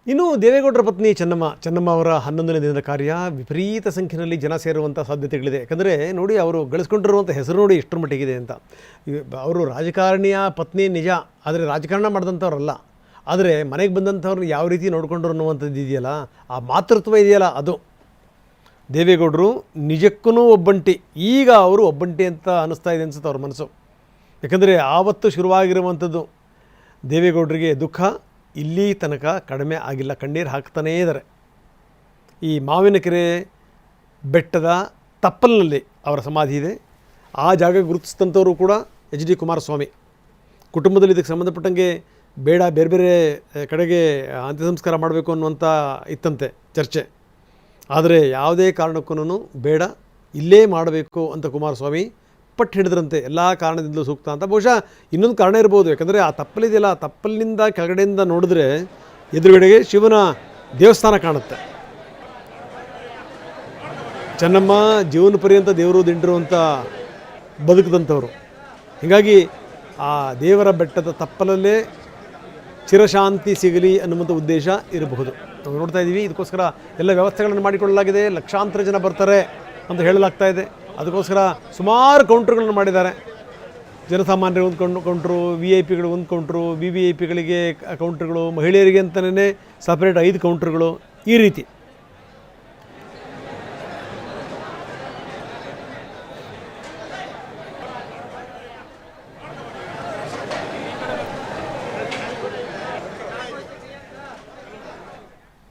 ಇನ್ನು ದೇವೇಗೌಡರ ಪತ್ನಿ ಚೆನ್ನಮ್ಮ ಅವರ 11ನೇ ದಿನದ ಕಾರ್ಯ ವಿಪರೀತ ಸಂಖ್ಯೆಯಲ್ಲಿ ಜನ ಸೇರುವಂಥ ಸಾಧ್ಯತೆಗಳಿದೆ. ಯಾಕಂದರೆ ನೋಡಿ, ಅವರು ಗಳಿಸ್ಕೊಂಡಿರುವಂಥ ಹೆಸರು ನೋಡಿ ಎಷ್ಟರ ಮಟ್ಟಿಗಿದೆ ಅಂತ. ಅವರು ರಾಜಕಾರಣಿಯ ಪತ್ನಿ ನಿಜ, ಆದರೆ ರಾಜಕಾರಣ ಮಾಡಿದಂಥವ್ರಲ್ಲ. ಆದರೆ ಮನೆಗೆ ಬಂದಂಥವ್ರನ್ನ ಯಾವ ರೀತಿ ನೋಡಿಕೊಂಡ್ರು ಅನ್ನುವಂಥದ್ದು ಇದೆಯಲ್ಲ, ಆ ಮಾತೃತ್ವ ಇದೆಯಲ್ಲ, ಅದು ದೇವೇಗೌಡರು ನಿಜಕ್ಕೂ ಒಬ್ಬಂಟಿ. ಈಗ ಅವರು ಒಬ್ಬಂಟಿ ಅಂತ ಅನ್ನಿಸ್ತಾ ಇದೆ ಅನಿಸುತ್ತೆ ಅವ್ರ ಮನಸ್ಸು. ಯಾಕಂದರೆ ಆವತ್ತು ಶುರುವಾಗಿರುವಂಥದ್ದು ದೇವೇಗೌಡರಿಗೆ ದುಃಖ ಇಲ್ಲಿ ತನಕ ಕಡಿಮೆ ಆಗಿಲ್ಲ, ಕಣ್ಣೀರು ಹಾಕ್ತಾನೇ ಇದ್ದಾರೆ. ಈ ಮಾವಿನಕೆರೆ ಬೆಟ್ಟದ ತಪ್ಪಲಿನಲ್ಲಿ ಅವರ ಸಮಾಧಿ ಇದೆ. ಆ ಜಾಗ ಗುರುತಿಸಿದಂಥವರು ಕೂಡ HD ಕುಮಾರಸ್ವಾಮಿ. ಕುಟುಂಬದಲ್ಲಿ ಇದಕ್ಕೆ ಸಂಬಂಧಪಟ್ಟಂಗೆ ಬೇಡ, ಬೇರೆ ಬೇರೆ ಕಡೆಗೆ ಅಂತ್ಯ ಸಂಸ್ಕಾರ ಮಾಡಬೇಕು ಅನ್ನುವಂಥ ಇತ್ತಂತೆ ಚರ್ಚೆ. ಆದರೆ ಯಾವುದೇ ಕಾರಣಕ್ಕೂ ಬೇಡ, ಇಲ್ಲೇ ಮಾಡಬೇಕು ಅಂತ ಕುಮಾರಸ್ವಾಮಿ ಪಟ್ಟು ಹಿಡಿದ್ರಂತೆ. ಎಲ್ಲ ಕಾರಣದಿಂದಲೂ ಸೂಕ್ತ ಅಂತ. ಬಹುಶಃ ಇನ್ನೊಂದು ಕಾರಣ ಇರ್ಬೋದು. ಯಾಕಂದರೆ ಆ ತಪ್ಪಲಿದೆಯಲ್ಲ, ಆ ತಪ್ಪಲಿನಿಂದ ಕೆಳಗಡೆಯಿಂದ ನೋಡಿದ್ರೆ ಎದುರುಗಡೆಗೆ ಶಿವನ ದೇವಸ್ಥಾನ ಕಾಣುತ್ತೆ. ಚೆನ್ನಮ್ಮ ಜೀವನ ಪರ್ಯಂತ ದೇವರು ದಿಂಡಿರುವಂಥ ಬದುಕಿದಂಥವ್ರು. ಹೀಗಾಗಿ ಆ ದೇವರ ಬೆಟ್ಟದ ತಪ್ಪಲಲ್ಲೇ ಚಿರಶಾಂತಿ ಸಿಗಲಿ ಅನ್ನುವಂಥ ಉದ್ದೇಶ ಇರಬಹುದು. ನಾವು ನೋಡ್ತಾ ಇದ್ದೀವಿ. ಇದಕ್ಕೋಸ್ಕರ ಎಲ್ಲ ವ್ಯವಸ್ಥೆಗಳನ್ನು ಮಾಡಿಕೊಳ್ಳಲಾಗಿದೆ. ಲಕ್ಷಾಂತರ ಜನ ಬರ್ತಾರೆ ಅಂತ ಹೇಳಲಾಗ್ತಾ ಇದೆ. ಅದಕ್ಕೋಸ್ಕರ ಸುಮಾರು ಕೌಂಟ್ರುಗಳನ್ನು ಮಾಡಿದ್ದಾರೆ. ಜನಸಾಮಾನ್ಯರಿಗೆ ಒಂದು ಕೌಂಟ್ರು, VIP ಒಂದು ಕೌಂಟ್ರು, VVIPಗಳಿಗೆ ಕೌಂಟ್ರುಗಳು, ಮಹಿಳೆಯರಿಗೆ ಅಂತಲೇ ಸಪ್ರೇಟ್ 5 ಕೌಂಟ್ರುಗಳು, ಈ ರೀತಿ